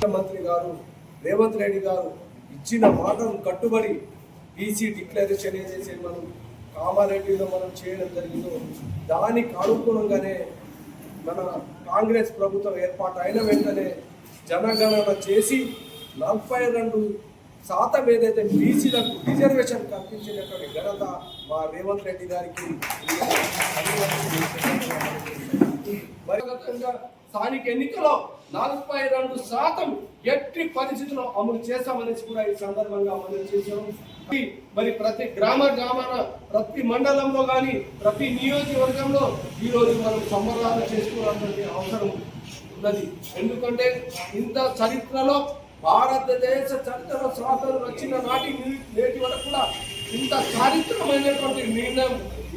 ముఖ్యమంత్రి గారు రేవంత్ రెడ్డి గారు ఇచ్చిన మాటను కట్టుబడి బీసీ డిక్లరేషన్ ఏదైతే మనం కామారెడ్డిలో మనం చేయడం జరిగిందో దానికి అనుగుణంగానే మన కాంగ్రెస్ ప్రభుత్వం ఏర్పాటు అయిన వెంటనే జనగణన చేసి 42% ఏదైతే బీసీలకు రిజర్వేషన్ కల్పించినటువంటి ఘనత మా రేవంత్ రెడ్డి గారికి. స్థానిక ఎన్నికలో 42% ఎట్టి పరిస్థితుల్లో అమలు చేస్తామనేసి కూడా ఈ సందర్భంగా అమలు చేశాము. మరి ప్రతి గ్రామాన ప్రతి మండలంలో కానీ ప్రతి నియోజకవర్గంలో ఈరోజు మనం సంబరాలు చేసుకోవాల్సిన అవసరం ఉన్నది. ఎందుకంటే ఇంత చరిత్రలో భారతదేశ చరిత్రలో స్వాతంత్రం వచ్చిన నేటి వరకు కూడా ఇంత చారిత్రమైనటువంటి నిర్ణయం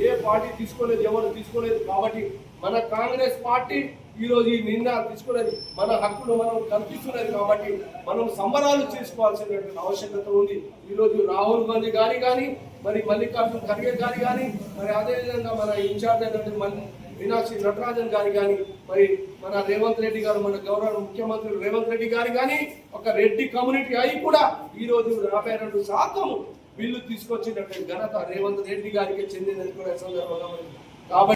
ఏ పార్టీ తీసుకోలేదు, ఎవరు తీసుకోలేదు. కాబట్టి మన కాంగ్రెస్ పార్టీ ఈరోజు ఈ నిర్ణయాలు తీసుకునేది, మన హక్కును మనం కల్పిస్తున్నది. కాబట్టి మనం సంబరాలు చేసుకోవాల్సినటువంటి ఆవశ్యకత ఉంది. ఈరోజు రాహుల్ గాంధీ గారి కానీ మరి మల్లికార్జున ఖర్గే గారి కానీ మరి అదేవిధంగా మన ఇన్ఛార్జ్ అయినటువంటి మీనాక్షి నటరాజన్ గారి కానీ మరి మన రేవంత్ రెడ్డి గారు, మన గౌరవ ముఖ్యమంత్రి రేవంత్ రెడ్డి గారు కానీ ఒక రెడ్డి కమ్యూనిటీ అయి కూడా ఈరోజు 52% బిల్లు తీసుకొచ్చినటువంటి ఘనత రేవంత్ రెడ్డి గారికి చెందినది కూడా సందర్భంగా. కాబట్టి